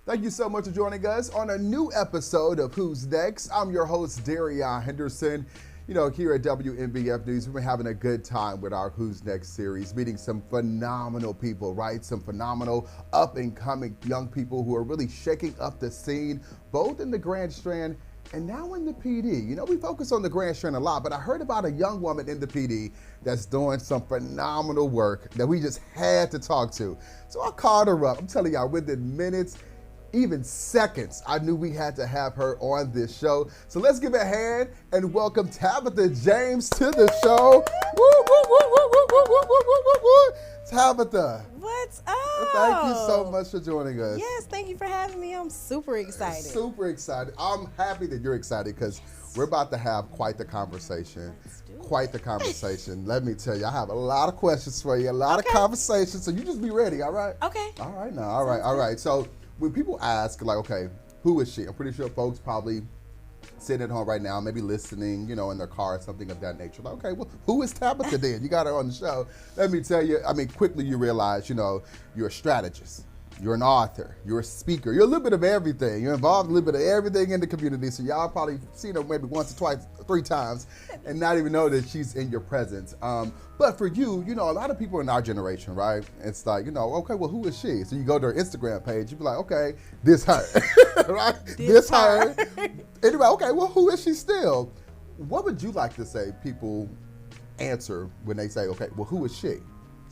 Thank you so much for joining us on a new episode of Who's Next. I'm your host, Derrion Henderson. You know, here at WMBF News, we've been having a good time with our Who's Next series, meeting some phenomenal people, right? Some phenomenal up-and-coming young people who are really shaking up the scene, both in the Grand Strand and now in the PD. You know, we focus on the Grand Strand a lot, but I heard about a young woman in the PD that's doing some phenomenal work that we just had to talk to. So I called her up. I'm telling y'all, within minutes, even seconds, I knew we had to have her on this show. So let's give a hand and welcome Tabitha James to the show. Woo, woo, woo, woo, woo, woo, woo, woo, woo, woo. Tabitha. What's up? Thank you so much for joining us. Yes, thank you for having me. I'm super excited. Super excited. I'm happy that you're excited because we're about to have quite the conversation. Quite the conversation. Let me tell you, I have a lot of questions for you, a lot of conversations. So you just be ready, all right? Okay. All right now, all right. So when people ask, like, okay, who is she? I'm pretty sure folks probably sitting at home right now, maybe listening, you know, in their car or something of that nature. Like, okay, well, who is Tabitha then? You got her on the show. Let me tell you, I mean, quickly you realize, you know, you're a strategist. You're an author, you're a speaker, you're a little bit of everything. You're involved in a little bit of everything in the community. So y'all probably seen her maybe once or twice, 3 times and not even know that she's in your presence. But for you, you know, a lot of people in our generation, right? It's like, you know, okay, well, who is she? So you go to her Instagram page, you be like, okay, this her, right? This her. Anyway, okay, well, who is she still? What would you like to say people answer when they say, okay, well, who is she?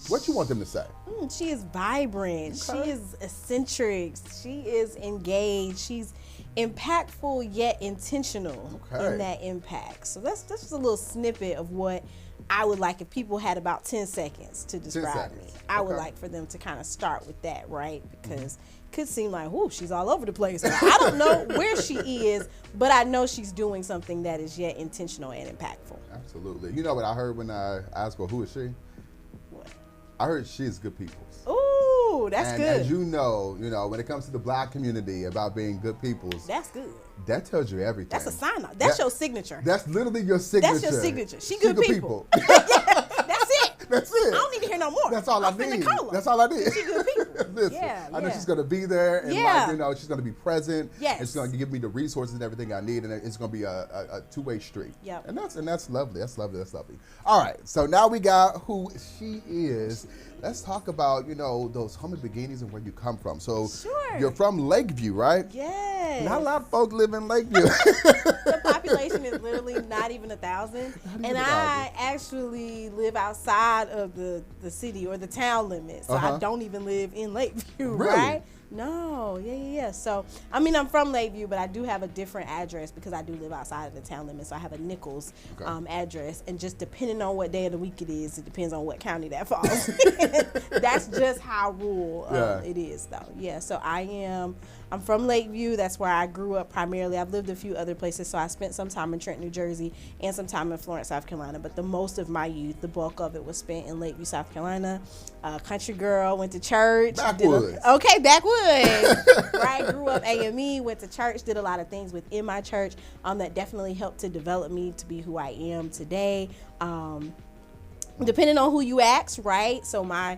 What you want them to say? She is vibrant. Okay. She is eccentric. She is engaged. She's impactful yet intentional in that impact. So that's just a little snippet of what I would like if people had about 10 seconds to describe me. I would like for them to kind of start with that, right? Because it could seem like, whoo, she's all over the place. I don't know where she is, but I know she's doing something that is yet intentional and impactful. Absolutely. You know what I heard when I asked, well, who is she? I heard she is good peoples. Ooh, that's good. And as you know, when it comes to the Black community about being good peoples, that's good. That tells you everything. That's a sign off. That's your signature. That's literally your signature. That's your signature. She good people. Yeah, that's it. That's it. I don't need to hear no more. That's all I need. That's all I need. She good people. Listen, I know she's going to be there, and she's going to be present. Yes. And she's going to give me the resources and everything I need, and it's going to be a two-way street. Yep. And that's lovely. That's lovely. That's lovely. All right. So now we got who she is. Let's talk about, those humble beginnings and where you come from. So you're from Lakeview, right? Yes. Not a lot of folk live in Lakeview. The population is literally not even 1,000. And I actually live outside of the city or the town limits. So I don't even live in Lakeview, right? No, yeah. So, I mean, I'm from Lakeview, but I do have a different address because I do live outside of the town limit. So I have a Nichols address, and just depending on what day of the week it is, it depends on what county that falls in. That's just how rural it is, though. Yeah, so I'm from Lakeview. That's where I grew up primarily. I've lived a few other places, so I spent some time in Trenton, New Jersey, and some time in Florence, South Carolina. But the most of my youth, the bulk of it, was spent in Lakeview, South Carolina. Country girl, went to church. Backwoods. Backwoods. Right, grew up AME, went to church, did a lot of things within my church that definitely helped to develop me to be who I am today. Depending on who you ask, right? So my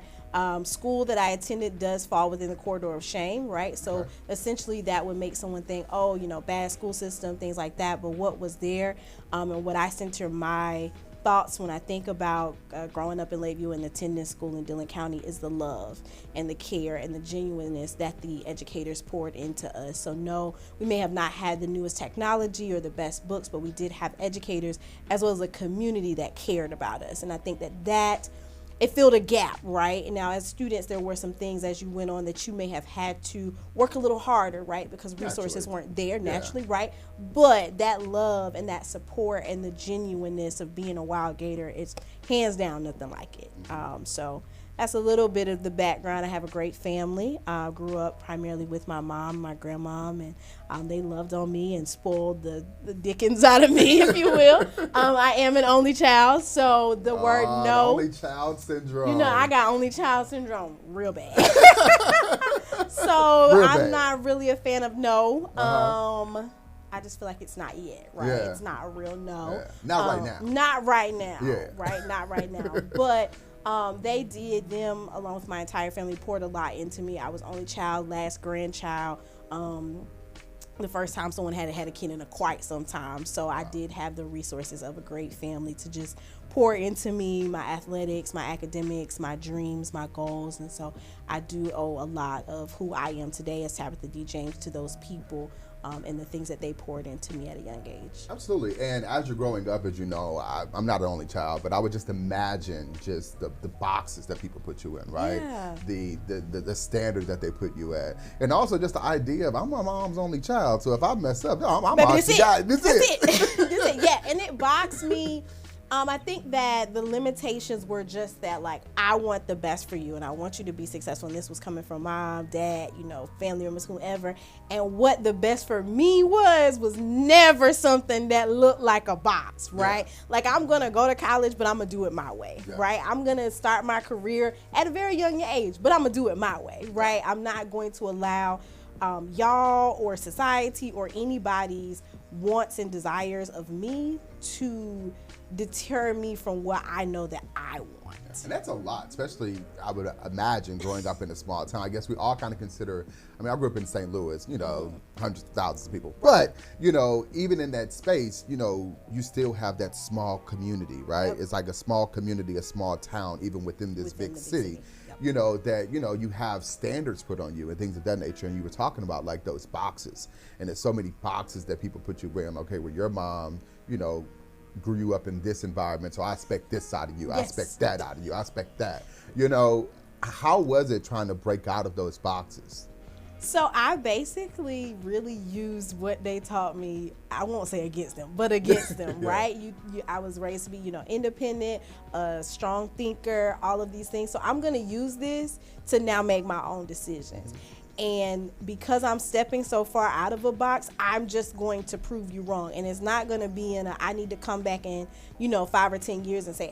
school that I attended does fall within the corridor of shame, right? So essentially that would make someone think, oh, bad school system, things like that. But what was there and what I center my thoughts when I think about growing up in Lakeview and attending school in Dillon County is the love and the care and the genuineness that the educators poured into us. So no, we may have not had the newest technology or the best books, but we did have educators as well as a community that cared about us. And I think that it filled a gap, right? And now as students, there were some things as you went on that you may have had to work a little harder, right? Because resources weren't there naturally, right? But that love and that support and the genuineness of being a Wild Gator, it's hands down nothing like it. So that's a little bit of the background. I have a great family. I grew up primarily with my mom, my grandmom, and they loved on me and spoiled the dickens out of me, if you will. I am an only child, so the word no. Only child syndrome. I got only child syndrome real bad. So I'm not really a fan of no. I just feel like it's not yet, right? Yeah. It's not a real no. Yeah. Not right now. Not right now, yeah. Right? Not right now. But they did, along with my entire family, poured a lot into me. I was only child, last grandchild. The first time someone had a kid in quite some time. So I did have the resources of a great family to just pour into me, my athletics, my academics, my dreams, my goals. And so I do owe a lot of who I am today as Tabitha D. James to those people and the things that they poured into me at a young age. Absolutely. And as you're growing up, as you know, I'm not an only child, but I would just imagine just the boxes that people put you in, right? Yeah. The standard that they put you at. And also just the idea of, I'm my mom's only child, so if I mess up, I'm Baby, the guy. That's it. That's it. Yeah, and it boxed me. I think that the limitations were just that, like, I want the best for you and I want you to be successful. And this was coming from mom, dad, family members, whoever. And what the best for me was never something that looked like a box, right? Yeah. Like, I'm going to go to college, but I'm going to do it my way, right? I'm going to start my career at a very young age, but I'm going to do it my way, right? I'm not going to allow y'all or society or anybody's wants and desires of me to deter me from what I know that I want. And that's a lot, especially I would imagine growing up in a small town. I guess we all kind of consider, I grew up in St. Louis, hundreds of thousands of people. But, even in that space, you still have that small community, right? Yep. It's like a small community, a small town, even within this big city. Yep. That, you have standards put on you and things of that nature. And you were talking about like those boxes. And there's so many boxes that people put you in. Okay, well, your mom, grew you up in this environment, so I expect this out of you. Yes. I expect that out of you. I expect that. How was it trying to break out of those boxes? So I basically really used what they taught me. I won't say against them, but against them, yeah. Right? I was raised to be, independent, a strong thinker, all of these things. So I'm going to use this to now make my own decisions. And because I'm stepping so far out of a box, I'm just going to prove you wrong. And it's not going to be I need to come back in, 5 or 10 years and say,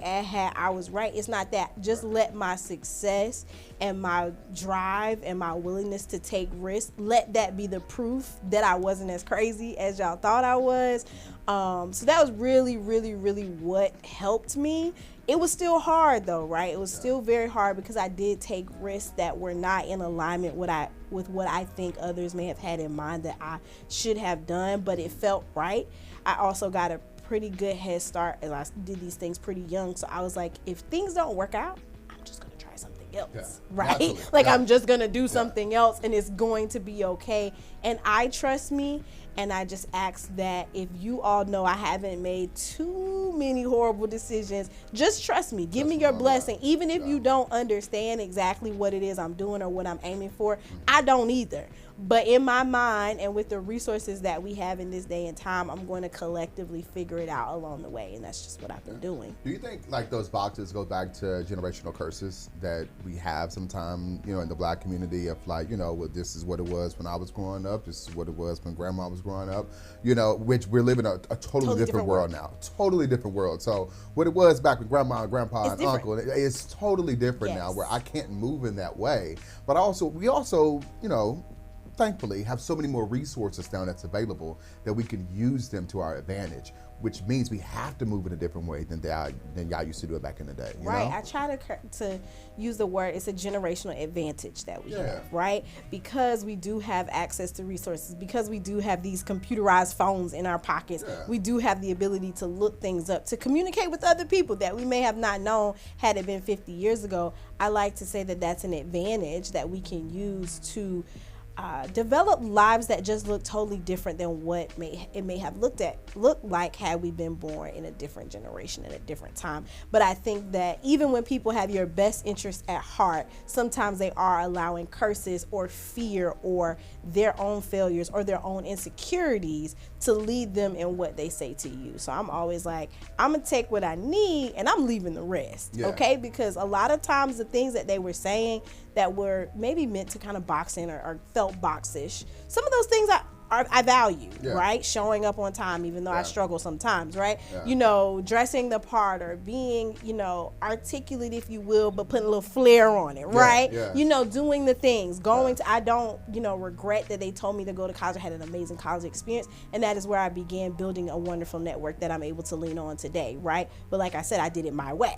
I was right. It's not that. Just let my success and my drive and my willingness to take risks, let that be the proof that I wasn't as crazy as y'all thought I was. So that was really, really, really what helped me. It was still hard though, right? It was still very hard because I did take risks that were not in alignment with what I think others may have had in mind that I should have done, but it felt right. I also got a pretty good head start as I did these things pretty young. So I was like, if things don't work out, I'm just going to try something else, right? Absolutely. Like I'm just going to do something else and it's going to be okay. And I trust me. And I just ask that if you all know I haven't made too many horrible decisions, just trust me. Give me your blessing. Even if you don't understand exactly what it is I'm doing or what I'm aiming for, I don't either. But in my mind and with the resources that we have in this day and time, I'm going to collectively figure it out along the way. And that's just what I've been doing. Do you think like those boxes go back to generational curses that we have sometime, in the Black community of like, well, this is what it was when I was growing up. This is what it was when grandma was growing up, which we're living a totally different world now. Totally different world. So what it was back with grandma and grandpa and uncle, it's totally different now where I can't move in that way. But we also, thankfully have so many more resources now that's available that we can use them to our advantage, which means we have to move in a different way than y'all used to do it back in the day. Right. I try to use the word, it's a generational advantage that we have, right? Because we do have access to resources, because we do have these computerized phones in our pockets, we do have the ability to look things up, to communicate with other people that we may have not known had it been 50 years ago. I like to say that that's an advantage that we can use to develop lives that just look totally different than what it may have looked like had we been born in a different generation at a different time. But I think that even when people have your best interest at heart, sometimes they are allowing curses or fear or their own failures or their own insecurities to lead them in what they say to you. So I'm always like, I'm gonna take what I need and I'm leaving the rest, okay? Because a lot of times the things that they were saying that were maybe meant to kind of box in or felt boxish, some of those things I value, Yeah. right? Showing up on time, even though I Yeah. struggle sometimes, right? Yeah. You know, dressing the part or being, you know, articulate, if you will, but putting a little flair on it, right? yeah. You know, doing the things, going Yeah. to, I don't, you know, regret that they told me to go to college. I had an amazing college experience, and that is where I began building a wonderful network that I'm able to lean on today, right? But like I said, I did it my way,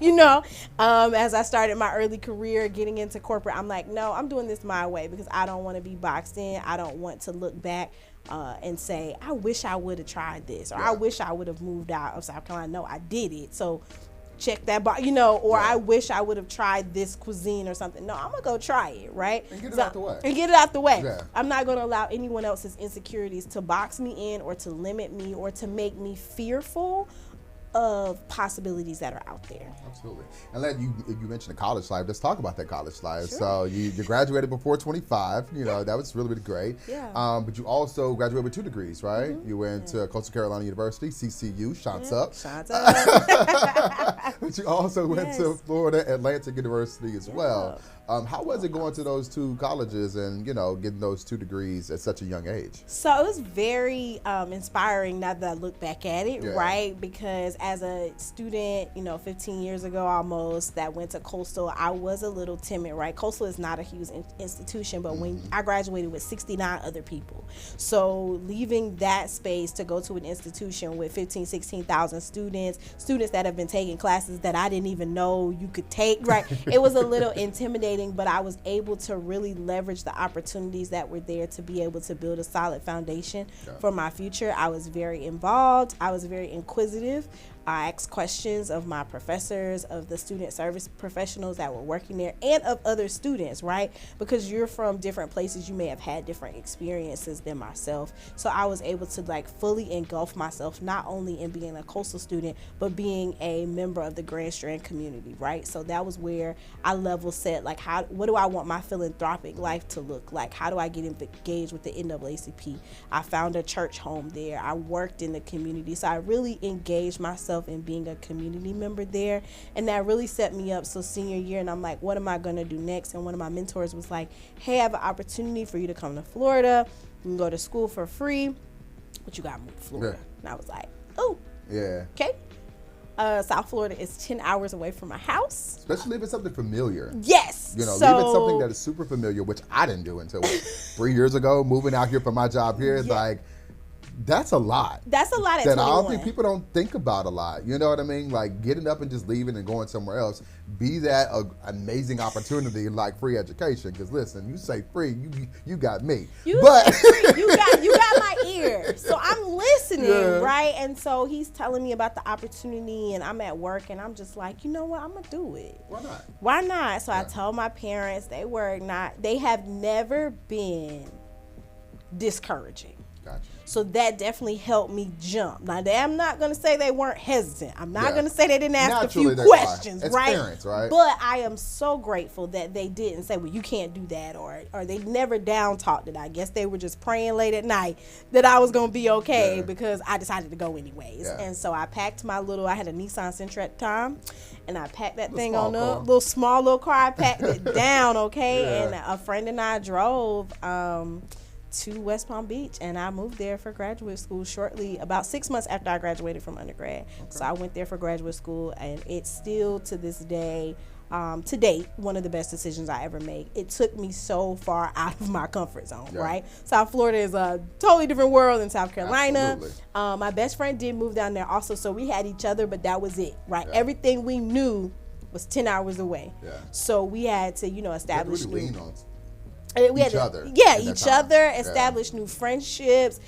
you know? As I started my early career getting into corporate, I'm like, no, I'm doing this my way because I don't want to be boxed in. I don't want to look back and say, I wish I would have tried this, or I wish I would have moved out of South Carolina. No, I did it. So check that box, you know, or I wish I would have tried this cuisine or something. No, I'm gonna go try it, right? And get it out the way. And get it out the way. Yeah. I'm not gonna allow anyone else's insecurities to box me in or to limit me or to make me fearful of possibilities that are out there. Absolutely. And let you mentioned the college life. Let's talk about that college life. Sure. So you graduated before 25. You know, that was really, really great. Yeah. But you also graduated with 2 degrees, right? You went to Coastal Carolina University, CCU, shots up. Shots up. But you also went to Yes. Florida Atlantic University as well. How was it going to those 2 colleges and, you know, getting those 2 degrees at such a young age? So it was very inspiring now that I look back at it, Yeah. right? Because as a student, you know, 15 years ago almost, that went to Coastal, I was a little timid, right? Coastal is not a huge institution, but when I graduated with 69 other people. So leaving that space to go to an institution with 15, 16,000 students that have been taking classes that I didn't even know you could take, right? It was a little intimidating, but I was able to really leverage the opportunities that were there to be able to build a solid foundation for my future. I was very involved. I was very inquisitive. I asked questions of my professors, of the student service professionals that were working there, and of other students, right? Because you're from different places, you may have had different experiences than myself. So I was able to like fully engulf myself, not only in being a Coastal student, but being a member of the Grand Strand community, right? So that was where I level set, like what do I want my philanthropic life to look like? How do I get engaged with the NAACP? I found a church home there. I worked in the community. So I really engaged myself in being a community member there, and that really set me up. So senior year, and I'm like, what am I gonna do next? And one of my mentors was like, hey, I have an opportunity for you to come to Florida. You can go to school for free, but you gotta move to Florida. And I was like, oh, Yeah. okay. South Florida is 10 hours away from my house. Especially if it's something familiar. Yes. You know, so, leaving something that is super familiar, which I didn't do until 3 years ago, moving out here for my job here, like, that's a lot. That's a lot at that 21. I don't think people don't think about a lot. You know what I mean? Like getting up and just leaving and going somewhere else. Be that an amazing opportunity like free education. Because listen, you say free, you got me. You say free, you got my ear. So I'm listening, Yeah. right? And so he's telling me about the opportunity, and I'm at work, and I'm just like, you know what? I'm gonna do it. Why not? Why not? So I told my parents. They have never been discouraging. Gotcha. So that definitely helped me jump. Now, I'm not going to say they weren't hesitant. I'm not going to say they didn't ask Naturally, a they few are. questions, As right? parents, right? But I am so grateful that they didn't say, well, you can't do that, or they never down talked it. I guess they were just praying late at night that I was going to be okay because I decided to go anyways. Yeah. And so I packed I had a Nissan Sentra at the time, and I packed that thing small on car. up, little small car. I packed it down, okay? Yeah. And a friend and I drove to West Palm Beach, and I moved there for graduate school shortly, about 6 months after I graduated from undergrad. So I went there for graduate school, and it's still to this day, to date, one of the best decisions I ever made. It took me so far out of my comfort zone, right? South Florida is a totally different world than South Carolina. My best friend did move down there also, so we had each other, but that was it, right? Everything we knew was 10 hours away. So we had to, establish Really lean on each other. Each other, establish new friendships,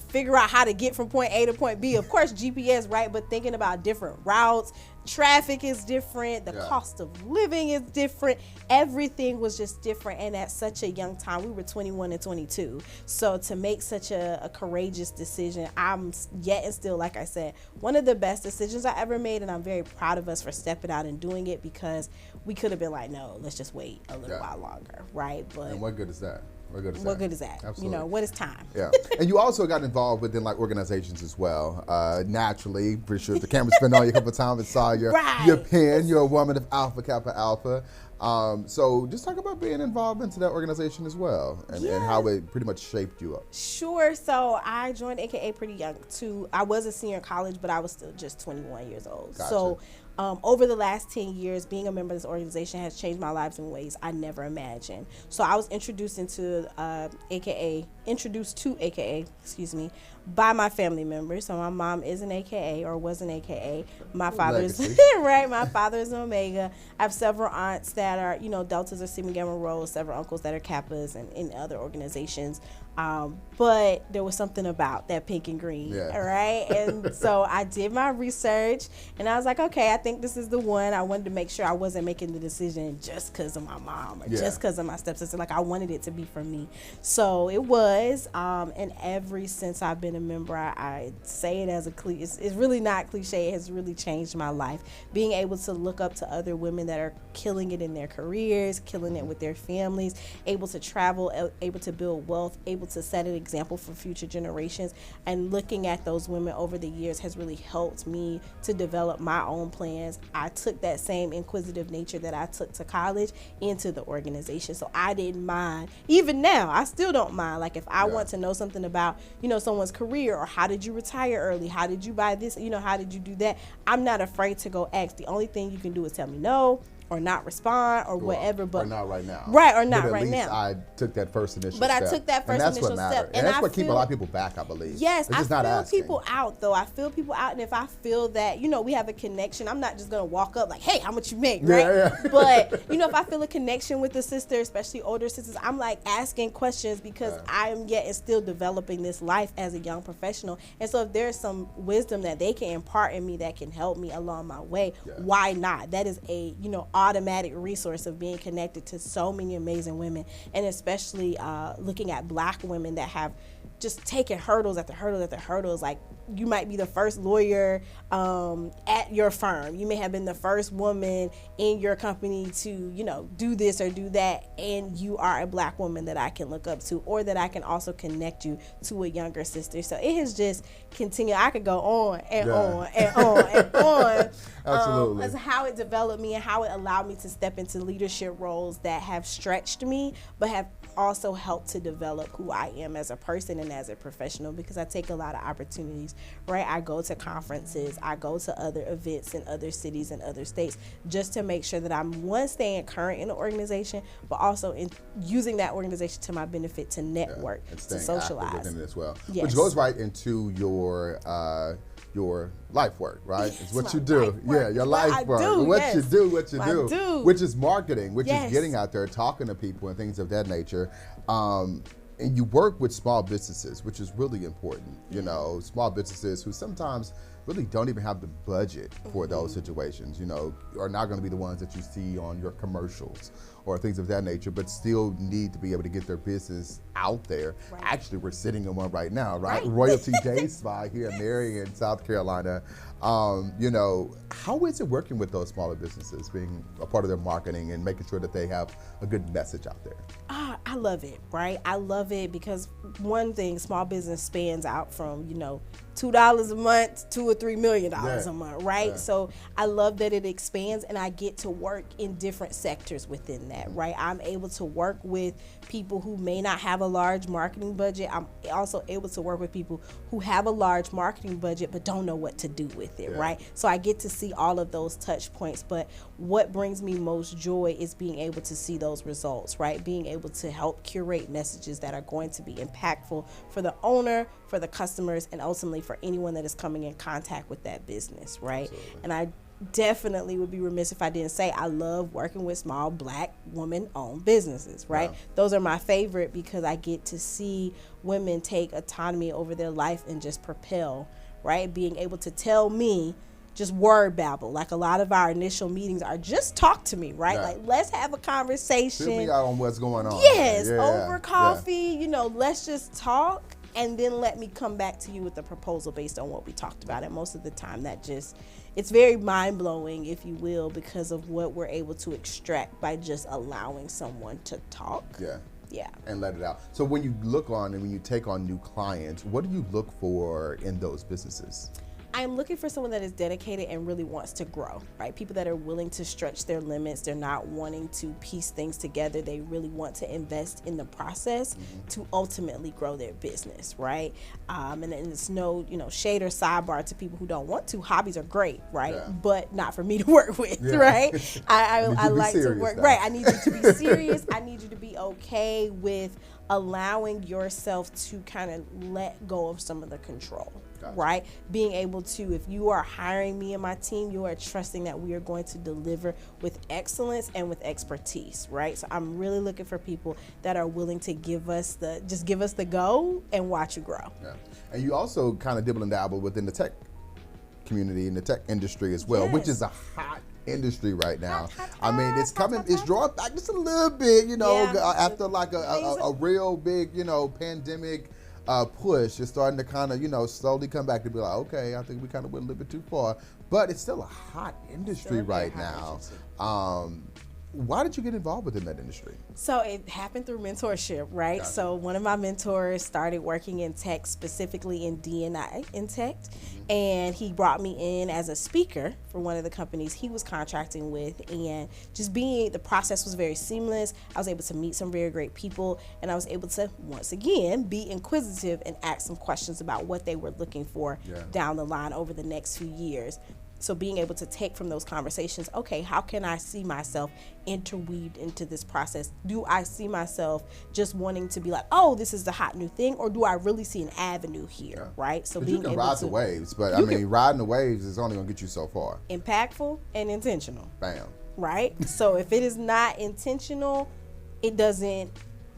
figure out how to get from point A to point B. Of course, GPS, right? But thinking about different routes, traffic is different, the cost of living is different. Everything was just different. And at such a young time, we were 21 and 22. So to make such a courageous decision, I'm yet and still, like I said, one of the best decisions I ever made. And I'm very proud of us for stepping out and doing it, because we could have been like, no, let's just wait a little while longer, right? But And what good is that? What good is that? Absolutely. You know, what is time? Yeah. And you also got involved within like organizations as well. Naturally, pretty sure the camera's been on you a couple of times and saw your pen. You're a woman of Alpha Kappa Alpha. So just talk about being involved into that organization as well and how it pretty much shaped you up. Sure. So I joined AKA pretty young too. I was a senior in college, but I was still just 21 years old. Gotcha. So over the last 10 years, being a member of this organization has changed my life in ways I never imagined. So I was introduced to AKA, by my family members. So my mom is an AKA or was an AKA. My father's my father is an Omega. I have several aunts that are, you know, Deltas or Sigma Gamma Rhos, several uncles that are Kappas and in other organizations. But there was something about that pink and green, right? And so I did my research, and I was like, okay, I think this is the one. I wanted to make sure I wasn't making the decision just because of my mom or just because of my stepsister. Like, I wanted it to be for me. So it was, and ever since I've been a member, I say it as a cliche. It's really not cliche. It has really changed my life. Being able to look up to other women that are killing it in their careers, killing it with their families, able to travel, able to build wealth, able to set an example for future generations, and looking at those women over the years has really helped me to develop my own plans. I took that same inquisitive nature that I took to college into the organization, so I didn't mind. Even now, I still don't mind. Like, if I want to know something about, you know, someone's career, or how did you retire early, how did you buy this, you know, how did you do that, I'm not afraid to go ask. The only thing you can do is tell me no, or not respond, or whatever, but or not right now. Right, or not but right now. I took that first initial step. I took that first initial step. And that's what keeps a lot of people back, I believe. Yes, I feel asking. people out, though. I feel people out, and if I feel that, you know, we have a connection, I'm not just going to walk up like, hey, how much you make, right? Yeah. But, you know, if I feel a connection with the sister, especially older sisters, I'm like asking questions because I am yet and still developing this life as a young professional. And so if there's some wisdom that they can impart in me that can help me along my way, why not? That is a, you know, automatic resource of being connected to so many amazing women, and especially looking at Black women that have just taken hurdles after hurdles after hurdles. Like, you might be the first lawyer at your firm. You may have been the first woman in your company to, you know, do this or do that, and you are a Black woman that I can look up to, or that I can also connect you to a younger sister. So it has just continued. I could go on and on and on and on. Absolutely. As how it developed me and how it allowed me to step into leadership roles that have stretched me, but have also helped to develop who I am as a person and as a professional, because I take a lot of opportunities, right? I go to conferences, I go to other events in other cities and other states, just to make sure that I'm, one, staying current in the organization, but also in using that organization to my benefit, to network, to socialize within it as well. Yes. Which goes right into your life work, right? It's what you do. Your life work. What you do, which is marketing, which is getting out there, talking to people and things of that nature. And you work with small businesses, which is really important. You know, small businesses who sometimes really don't even have the budget for those situations, you know, are not going to be the ones that you see on your commercials or things of that nature, but still need to be able to get their business out there. Right. Actually, we're sitting in one right now, right? Royalty Day Spa here in Derrion, South Carolina. You know, how is it working with those smaller businesses, being a part of their marketing and making sure that they have a good message out there? I love it, right? I love it because, one thing, small business spans out from, you know, $2 a month, $2 or $3 million a month, right? So I love that it expands, and I get to work in different sectors within that, right? I'm able to work with people who may not have a large marketing budget. I'm also able to work with people who have a large marketing budget but don't know what to do with it, right? So I get to see all of those touch points, but what brings me most joy is being able to see those results, right? Being able to help curate messages that are going to be impactful for the owner, for the customers, and ultimately for anyone that is coming in contact with that business, right? Absolutely. And I definitely would be remiss if I didn't say I love working with small Black woman-owned businesses, right? Those are my favorite because I get to see women take autonomy over their life and just propel, right? Being able to tell me, just word babble. Like, a lot of our initial meetings are just talk to me, right? Like, let's have a conversation. Fill me out on what's going on. Yes, over coffee, you know, let's just talk, and then let me come back to you with a proposal based on what we talked about. And most of the time that just, it's very mind-blowing, if you will, because of what we're able to extract by just allowing someone to talk. Yeah. And let it out. So when you look on and when you take on new clients, what do you look for in those businesses? I'm looking for someone that is dedicated and really wants to grow, right? People that are willing to stretch their limits. They're not wanting to piece things together. They really want to invest in the process to ultimately grow their business, right? And it's no, shade or sidebar to people who don't want to. Hobbies are great, right? Yeah. But not for me to work with, right? I like to work, right? I need you to be serious. I need you to be okay with allowing yourself to kind of let go of some of the control. Gotcha. Right? Being able to, if you are hiring me and my team, you are trusting that we are going to deliver with excellence and with expertise, right? So I'm really looking for people that are willing to give us the go and watch you grow. Yeah. And you also kind of dibble and dabble within the tech community and the tech industry as well, which is a hot industry right now. I mean, it's drawing back just a little bit, after like a real big, pandemic push. It's starting to kind of, slowly come back to be like, okay, I think we kind of went a little bit too far, but it's still a hot industry right now. Why did you get involved within that industry? So it happened through mentorship, right? Gotcha. So one of my mentors started working in tech, specifically in D&I in tech, and he brought me in as a speaker for one of the companies he was contracting with, and just the process was very seamless. I was able to meet some very great people, and I was able to, once again, be inquisitive and ask some questions about what they were looking for down the line over the next few years. So being able to take from those conversations, okay, how can I see myself interweaved into this process? Do I see myself just wanting to be like, oh, this is the hot new thing, or do I really see an avenue here, right? So you can ride the waves, but riding the waves is only going to get you so far. Impactful and intentional. Bam. Right? So if it is not intentional, it doesn't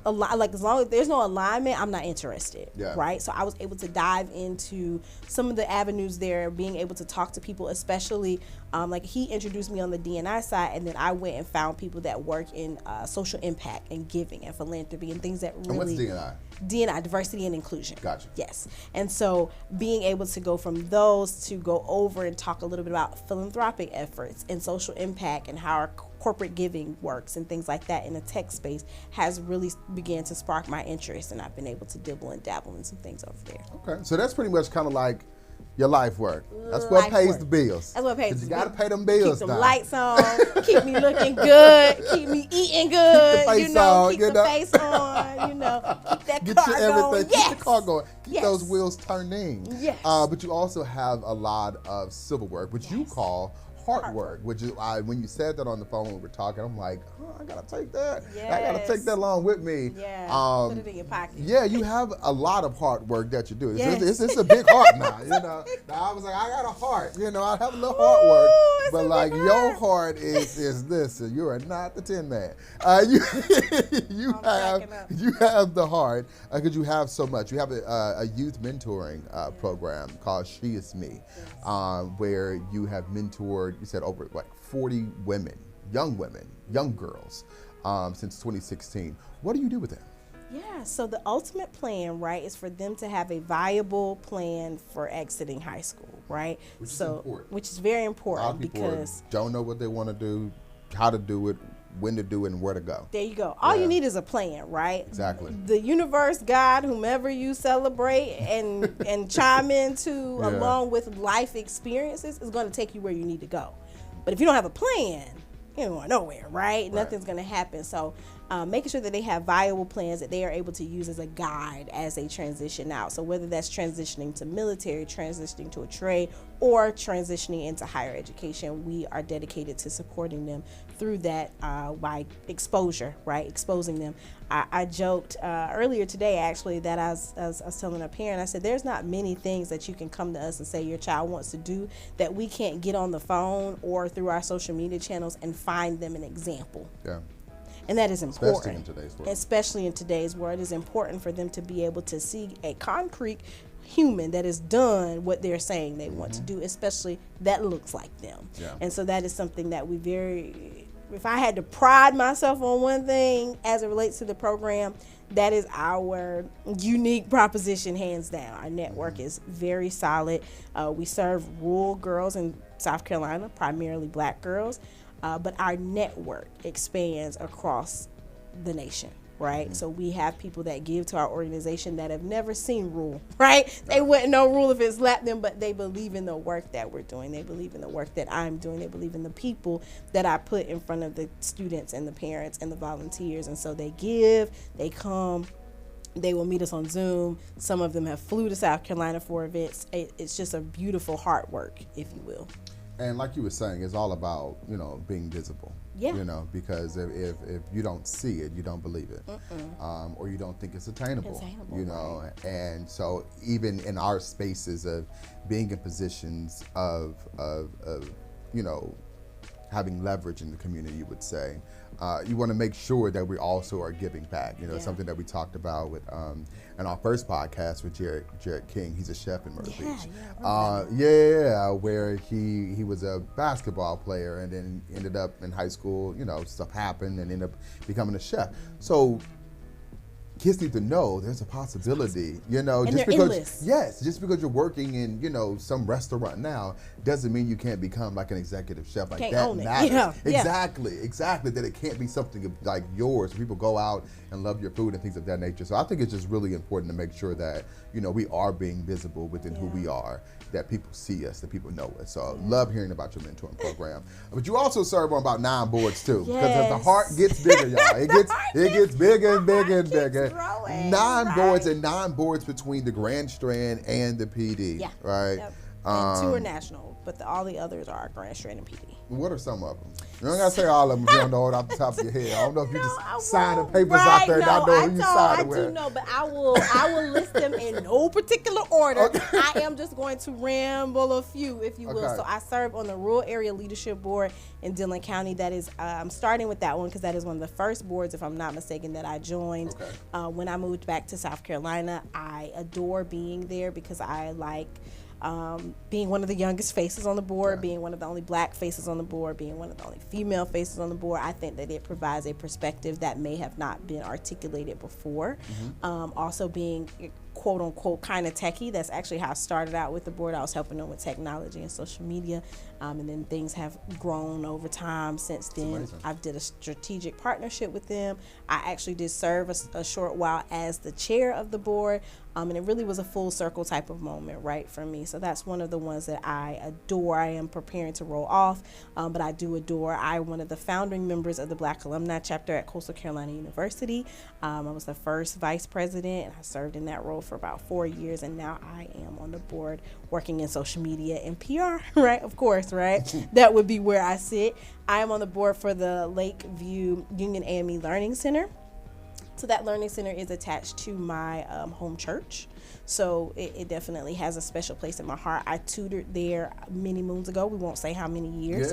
like, as long as there's no alignment, I'm not interested, right? So I was able to dive into some of the avenues there, being able to talk to people, especially like he introduced me on the D&I side, and then I went and found people that work in social impact and giving and philanthropy and things that really. And what's D&I? D&I, diversity and inclusion. Gotcha. Yes. And so being able to go from those to go over and talk a little bit about philanthropic efforts and social impact and how our corporate giving works and things like that in the tech space has really began to spark my interest, and I've been able to dibble and dabble in some things over there. Okay, so that's pretty much kind of like your life work. That's what pays the bills. That's what pays the bills. You got to pay them bills. Keep the lights on, keep me looking good, keep me eating good, keep the face on, keep the face on, keep that get car your everything, going. Yes. Keep the car going, keep those wheels turning. Yes. But you also have a lot of civil work, which you call heart work, which is when you said that on the phone when we were talking, I'm like, oh, I gotta take that. I gotta take that along with me. Yeah. Put it in your pocket. Yeah, you have a lot of hard work that you do. It's a big heart now. Now I was like, I got a heart. I have a little heart work, but like your heart is this. And you are not the Tin Man. You have the heart because you have so much. You have a youth mentoring program called She Is Me, where you have mentored. You said over like 40 women, young girls, since 2016. What do you do with them? Yeah, so the ultimate plan, right, is for them to have a viable plan for exiting high school, right? Which is important. Which is very important. A lot of people because don't know what they want to do, how to do it, when to do it, and where to go. There you go. All you need is a plan, right? Exactly. The universe, God, whomever you celebrate and chime into along with life experiences is going to take you where you need to go. But if you don't have a plan, you don't go nowhere, right? Nothing's going to happen. So making sure that they have viable plans that they are able to use as a guide as they transition out. So whether that's transitioning to military, transitioning to a trade, or transitioning into higher education, we are dedicated to supporting them through that by exposure, right? Exposing them. I joked earlier today, actually, that I was telling a parent, I said, there's not many things that you can come to us and say your child wants to do that we can't get on the phone or through our social media channels and find them an example. Yeah. And that is important. Especially in today's world. Especially in today's world. It is important for them to be able to see a concrete human that has done what they're saying they want to do, especially that looks like them. Yeah. And so that is something that if I had to pride myself on one thing as it relates to the program, that is our unique proposition, hands down. Our network is very solid. We serve rural girls in South Carolina, primarily black girls. But our network expands across the nation, right? So we have people that give to our organization that have never seen rule, right? They wouldn't know rule if it slapped them, but they believe in the work that we're doing. They believe in the work that I'm doing. They believe in the people that I put in front of the students and the parents and the volunteers. And so they give, they come, they will meet us on Zoom. Some of them have flew to South Carolina for events. It's just a beautiful hard work, if you will. And like you were saying, it's all about, being visible. Yeah. Because if you don't see it, you don't believe it. Or you don't think it's attainable. Right. And so even in our spaces of being in positions of having leverage in the community, you would say, you want to make sure that we also are giving back. Something that we talked about with in our first podcast with Jared King. He's a chef in Myrtle Beach. Where he was a basketball player and then ended up in high school. Stuff happened and ended up becoming a chef. So kids need to know there's a possibility, and just because endless. Yes, just because you're working in, some restaurant now doesn't mean you can't become like an executive chef. Like can't that own it. matters. Yeah. Exactly. That it can't be something like yours. People go out and love your food and things of that nature. So I think it's just really important to make sure that, we are being visible within who we are, that people see us, that people know us. So I love hearing about your mentoring program. But you also serve on about 9 boards too. Because as the heart gets bigger, y'all, it gets bigger and bigger and bigger. Growing, 9 boards and 9 boards between the Grand Strand and the PD. Yeah. Right. Yep. And 2 are national, but all the others are Grand Strand and PD. What are some of them? You don't gotta say all of them if you don't know it off the top of your head. I don't know if you just signing papers out there and not know who you signed with. I do know, but I will list them in no particular order. Okay. I am just going to ramble a few, if you will. So I serve on the Rural Area Leadership Board in Dillon County. That is, I'm starting with that one because that is one of the first boards, if I'm not mistaken, that I joined. When I moved back to South Carolina. I adore being there because I like being one of the youngest faces on the board, being one of the only black faces on the board, being one of the only female faces on the board. I think that it provides a perspective that may have not been articulated before. Also being quote unquote kind of techie. That's actually how I started out with the board. I was helping them with technology and social media. And then things have grown over time since then. I did a strategic partnership with them. I actually did serve a short while as the chair of the board. And it really was a full circle type of moment, right, for me. So that's one of the ones that I adore. I am preparing to roll off, but I do adore. I'm one of the founding members of the Black Alumni Chapter at Coastal Carolina University. I was the first vice president, and I served in that role for about 4 years, and now I am on the board working in social media and PR, right, of course, right? That would be where I sit. I am on the board for the Lakeview Union AME Learning Center. So that learning center is attached to my home church. So it definitely has a special place in my heart. I tutored there many moons ago. We won't say how many years.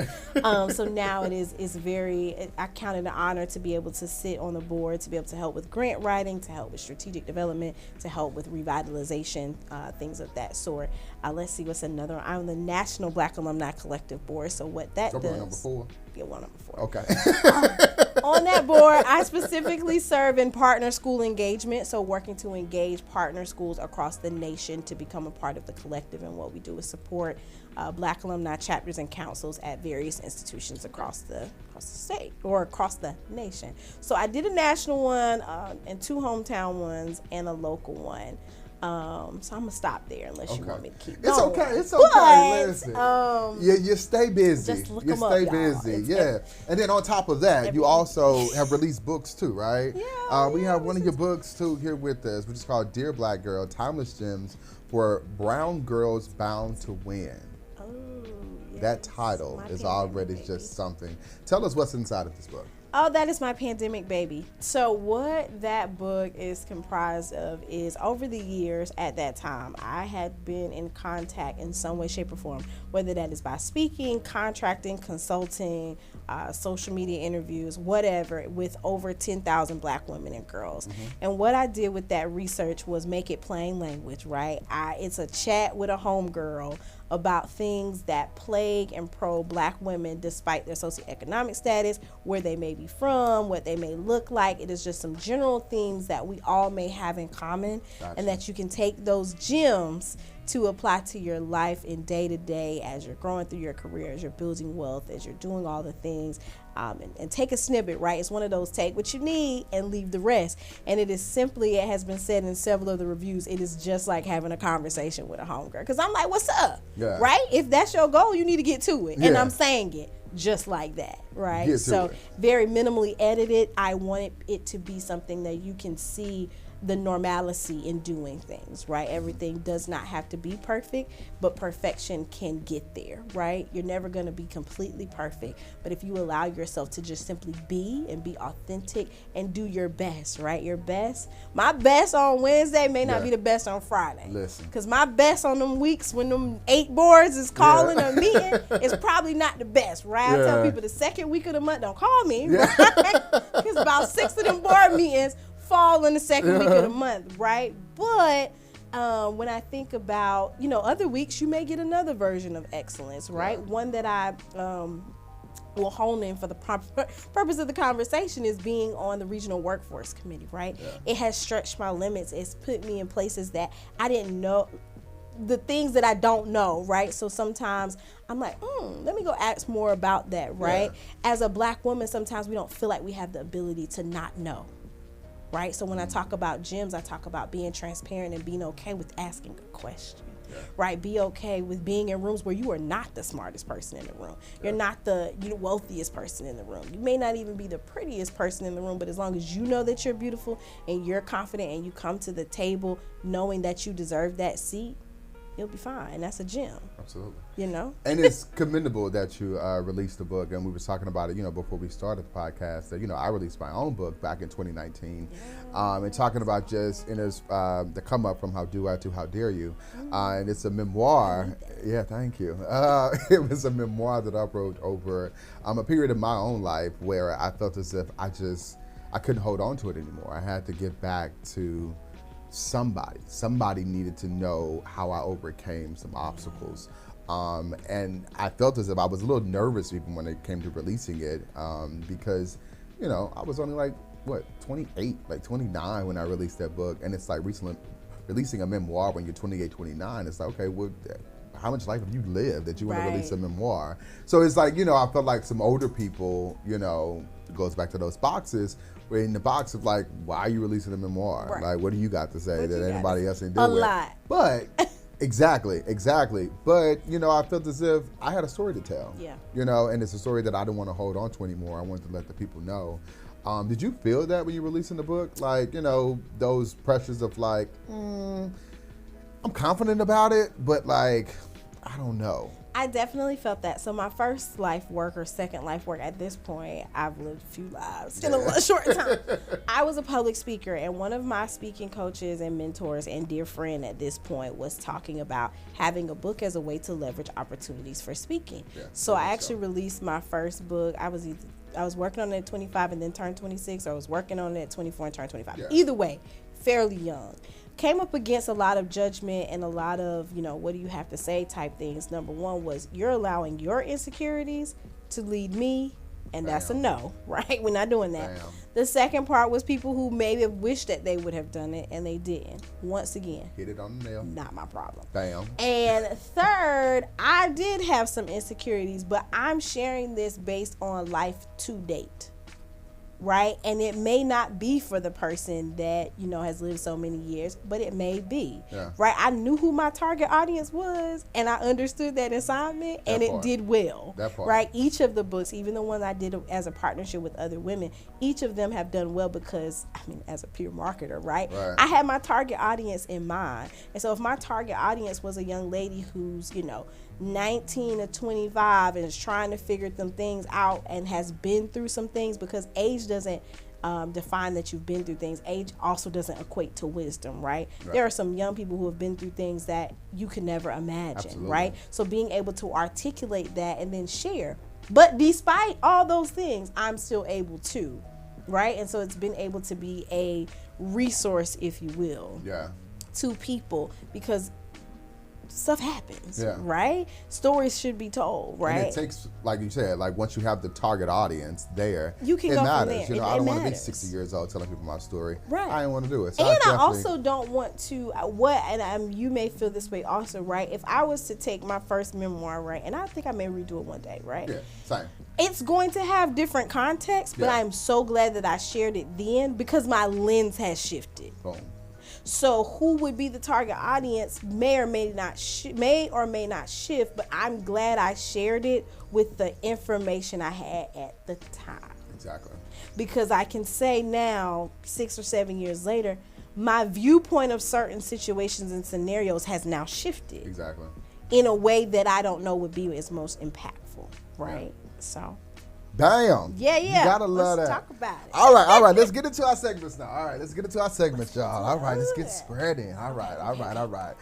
So now I count it an honor to be able to sit on the board, to be able to help with grant writing, to help with strategic development, to help with revitalization, things of that sort. Let's see what's another one. I'm the National Black Alumni Collective Board. So what that does. Number 4. Yeah, well, number 4. Okay. On that board, I specifically serve in partner school engagement, so working to engage partner schools across the nation to become a part of the collective. And what we do is support Black alumni chapters and councils at various institutions across the state or across the nation. So I did a national one and 2 hometown ones and a local one. So I'm gonna stop there unless you want me to keep going. It's okay. Listen, you stay busy. Just look you them stay up, y'all. busy. And then on top of that, you also have released books too, right? We have one of your books too here with us, which is called Dear Black Girl: Timeless Gems for Brown Girls Bound to Win. That title is already just something. Tell us what's inside of this book. Oh, that is my pandemic baby. So what that book is comprised of is, over the years at that time, I had been in contact in some way, shape, or form, whether that is by speaking, contracting, consulting, social media interviews, whatever, with over 10,000 Black women and girls. And what I did with that research was make it plain language, right? It's a chat with a homegirl about things that plague and probe Black women despite their socioeconomic status, where they may be from, what they may look like. It is just some general themes that we all may have in common, and that you can take those gems to apply to your life in day to day as you're growing through your career, as you're building wealth, as you're doing all the things. And take a snippet, right? It's one of those take what you need and leave the rest. And it is simply, it has been said in several of the reviews, it is just like having a conversation with a homegirl. Because I'm like, what's up? Yeah. Right? If that's your goal, you need to get to it. And I'm saying it just like that, right? So very minimally edited. I wanted it to be something that you can see the normalcy in doing things, right? Everything does not have to be perfect, but perfection can get there, right? You're never going to be completely perfect, but if you allow yourself to just simply be and be authentic and do your best, right? Your best. My best on Wednesday may not be the best on Friday. Listen. Because my best on them weeks when them 8 boards is calling a meeting is probably not the best, right? I tell people the second week of the month, don't call me, right? Because about 6 of them board meetings fall in the second week of the month, right? But when I think about, other weeks, you may get another version of excellence, right? One that I will hone in for the purpose of the conversation is being on the regional workforce committee, right? It has stretched my limits. It's put me in places that I didn't know, the things that I don't know, right? So sometimes I'm like, let me go ask more about that, right? As a Black woman, sometimes we don't feel like we have the ability to not know. Right? So when I talk about gyms, I talk about being transparent and being okay with asking a question. Right? Be okay with being in rooms where you are not the smartest person in the room. You're not the wealthiest person in the room. You may not even be the prettiest person in the room, but as long as you know that you're beautiful and you're confident and you come to the table knowing that you deserve that seat, you'll be fine. That's a gym. Absolutely. And it's commendable that you released the book, and we were talking about it, before we started the podcast, that, I released my own book back in 2019, and talking about just, the come up from How Do I to How Dare You, and it's a memoir. Yeah, thank you. It was a memoir that I wrote over a period of my own life where I felt as if I couldn't hold on to it anymore. I had to get back to somebody needed to know how I overcame some obstacles. And I felt as if I was a little nervous even when it came to releasing it, because, I was only 28, 29 when I released that book. And it's like recently releasing a memoir when you're 28, 29. It's like, okay, well, how much life have you lived that you want to release a memoir? So it's like, I felt like some older people, it goes back to those boxes. We're in the box of like, why are you releasing a memoir? Right. Like, what do you got to say that anybody else ain't doing? A lot. But exactly. But, I felt as if I had a story to tell. Yeah. And it's a story that I didn't want to hold on to anymore. I wanted to let the people know. Did you feel that when you were releasing the book? Like, those pressures of like, I'm confident about it, but like, I don't know. I definitely felt that. So my first life work or second life work, at this point, I've lived a few lives in a short time. I was a public speaker, and one of my speaking coaches and mentors and dear friend at this point was talking about having a book as a way to leverage opportunities for speaking. So I actually released my first book. I was working on it at 25 and then turned 26, or I was working on it at 24 and turned 25. Either way, fairly young. Came up against a lot of judgment and a lot of, what do you have to say type things. Number one was you're allowing your insecurities to lead me, and that's a no, right? We're not doing that. The second part was people who maybe have wished that they would have done it and they didn't. Once again, hit it on the nail. Not my problem. Bam. And third, I did have some insecurities, but I'm sharing this based on life to date. Right? And it may not be for the person that, has lived so many years, but it may be. Right? I knew who my target audience was, and I understood that assignment, and it did well. Right? Each of the books, even the one I did as a partnership with other women, each of them have done well because, as a peer marketer, right? I had my target audience in mind. And so if my target audience was a young lady who's, 19 to 25 and is trying to figure some things out and has been through some things, because age doesn't define that you've been through things. Age also doesn't equate to wisdom, right? There are some young people who have been through things that you could never imagine, right? So being able to articulate that and then share. But despite all those things, I'm still able to, right? And so it's been able to be a resource, if you will, to people, because stuff happens, Yeah. right? Stories should be told, right? And it takes, like you said, like once you have the target audience there, You can it go from matters. there. You know, It I don't want to be matters. 60 years old telling people my story. Right. I didn't want to do it. So And I definitely- also don't want to, you may feel this way also, right? If I was to take my first memoir, right, and I think I may redo it one day, right? Yeah, same. It's going to have different context, but Yeah. I'm so glad that I shared it then because my lens has shifted. Boom. So who would be the target audience may or may not shift, but I'm glad I shared it with the information I had at the time. Exactly. Because I can say now, 6 or 7 years later, my viewpoint of certain situations and scenarios has now shifted Exactly. in a way that I don't know would be as most impactful, right? So, Damn. yeah. You gotta love Let's that. talk about it. All right. Let's get into our segments now. All right, let's get into our segments, y'all. All right, let's get spreading. All right.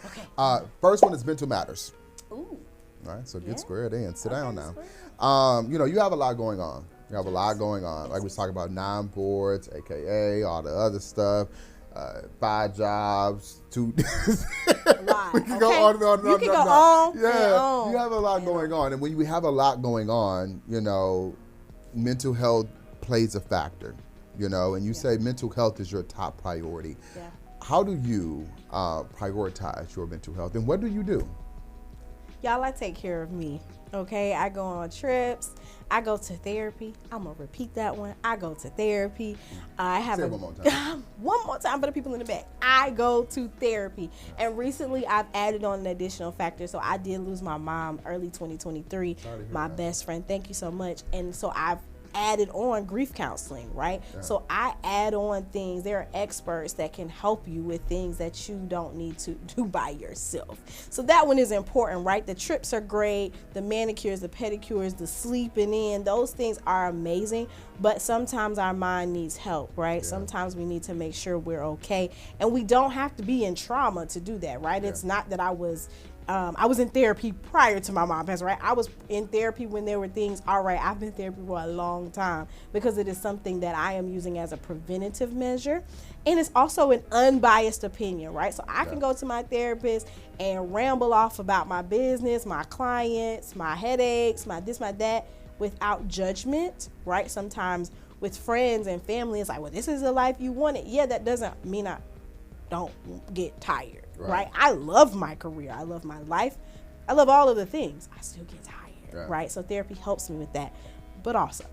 Okay. First one is mental matters. Ooh. All right, so get Yeah. squared in. Sit down now. squared You know, you have a lot going on. Like we was talking about 9 boards, AKA all the other stuff. 5 jobs, 2. Lot, We can go okay? on and on and You on can and go on. on and Yeah, on you have a lot and going on, and when you have a lot going on, you know, mental health plays a factor. You know, and you say mental health is your top priority. Yeah. How do you prioritize your mental health, and what do you do? Y'all, I take care of me, okay? I go on trips. I go to therapy. I'm going to repeat that one. I go to therapy. I have Say it one more time. one more time for the people in the back. I go to therapy. And recently, I've added on an additional factor. So I did lose my mom early 2023, Sorry to hear my that. best friend. Thank you so much. And so I've added on grief counseling, right? So I add on things. There are experts that can help you with things that you don't need to do by yourself. So that one is important, right? The trips are great, the manicures, the pedicures, the sleeping in, those things are amazing, but sometimes our mind needs help, right? Sometimes we need to make sure we're okay, and we don't have to be in trauma to do that, right? It's not that I was in therapy prior to my mom passing, right? I was in therapy when there were things, all right, I've been in therapy for a long time because it is something that I am using as a preventative measure. And it's also an unbiased opinion, right? So I can go to my therapist and ramble off about my business, my clients, my headaches, my this, my that, without judgment, right? Sometimes with friends and family, it's like, well, this is the life you wanted. Yeah, that doesn't mean I don't get tired. Right. I love my career. I love my life. I love all of the things. I still get tired. Right. So therapy helps me with that. But also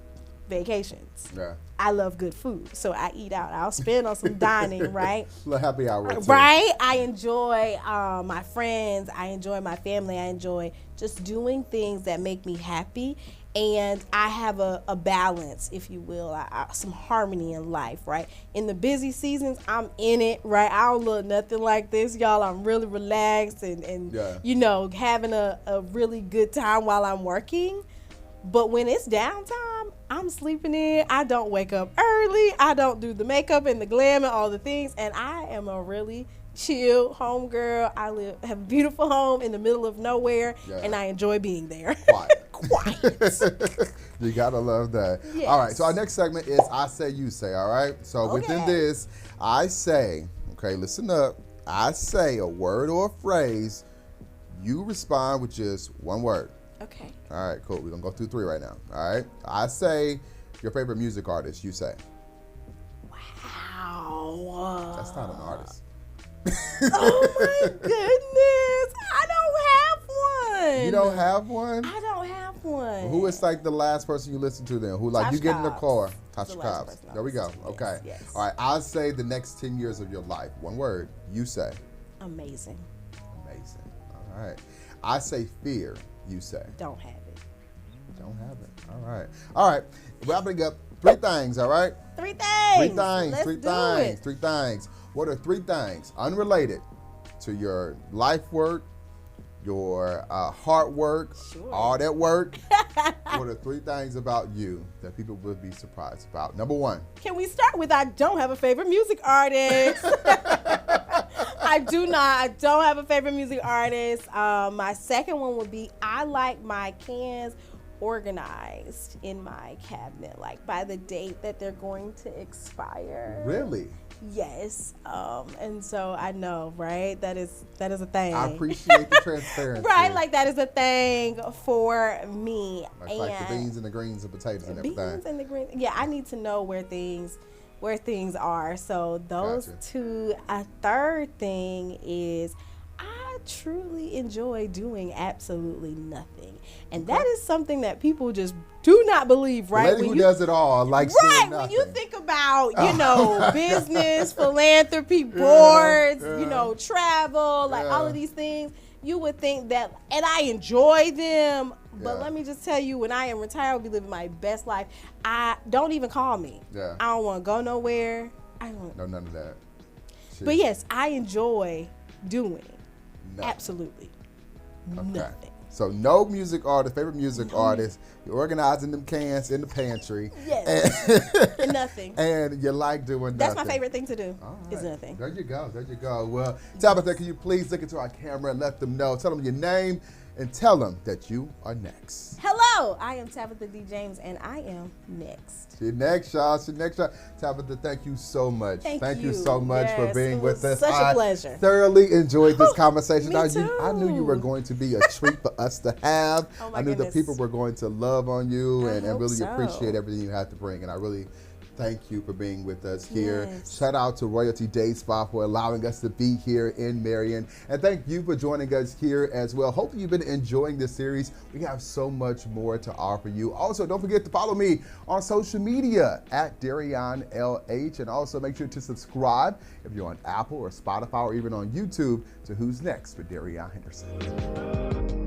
vacations. Yeah. I love good food. So I eat out. I'll spend on some dining, right? A little happy hour too. Right. I enjoy my friends. I enjoy my family. I enjoy just doing things that make me happy. And I have a balance, if you will, some harmony in life, right? In the busy seasons, I'm in it, right? I don't look nothing like this, y'all. I'm really relaxed and you know, having a really good time while I'm working. But when it's downtime, I'm sleeping in. I don't wake up early. I don't do the makeup and the glam and all the things. And I am a really chill home girl. I have a beautiful home in the middle of nowhere, and I enjoy being there. Quiet. You gotta love that. Yes. All right, so our next segment is I Say, You Say, all right? So within this, I say, okay, listen up. I say a word or a phrase. You respond with just one word. Okay. All right, cool. We're gonna go through 3 right now. All right. I say your favorite music artist. You say. Wow. That's not an artist. Oh my goodness. I don't have one. You don't have one? I don't have one. Who is like the last person you listen to then? Who like you get in the car? Tasha The last Cobbs. person I There we go. listen to. Okay. Yes. All right. I'll say the next 10 years of your life. One word. You say. Amazing. Amazing. All right. I say fear. You say. Don't have it. Don't have it. All right. All right. Wrapping up 3 things. All right. 3 things. 3 things. Let's 3 do things. it. 3 things. What are 3 things unrelated to your life work, your heart work, all that work? What are 3 things about you that people would be surprised about? Number 1. Can we start with I don't have a favorite music artist? I do not. I don't have a favorite music artist. My second one would be I like my cans organized in my cabinet, like by the date that they're going to expire. Really? Yes. And so I know, right? That is a thing. I appreciate the transparency. Right, like that is a thing for me. Like the beans and the greens and potatoes and everything. Beans and the greens. Yeah, I need to know where things are. So those two. A third thing is I truly enjoy doing absolutely nothing. And that is something that people just do not believe, right? The lady who does it all likes doing nothing. When you think about, business, philanthropy, boards, travel, like all of these things, you would think that, and I enjoy them, but let me just tell you, when I am retired, I'll be living my best life. Don't even call me. Yeah. I don't want to go nowhere. No, none of that. Shit. But yes, I enjoy doing Nothing. Absolutely nothing. So no music artist, favorite music artist. You're organizing them cans in the pantry. Yes. And nothing. And you like doing That's nothing. my favorite thing to do. All right. Is nothing. There you go. Well, Tabitha, can you please look into our camera and let them know, tell them your name and tell them that you are next. Hello, I am Tabitha James and I am next. She's next, y'all. Tabitha, thank you so much. Thank you so much for being with us. Such a pleasure. I thoroughly enjoyed this conversation. Me too. I knew you were going to be a treat for us to have. Oh my I knew goodness. the people were going to love on you and really so. appreciate everything you had to bring. And I really thank you for being with us here. Yes. Shout out to Royalty Day Spa for allowing us to be here in Marion. And thank you for joining us here as well. Hopefully you've been enjoying this series. We have so much more to offer you. Also, don't forget to follow me on social media at Derrion LH. And also make sure to subscribe if you're on Apple or Spotify or even on YouTube to Who's Next with Derrion Henderson.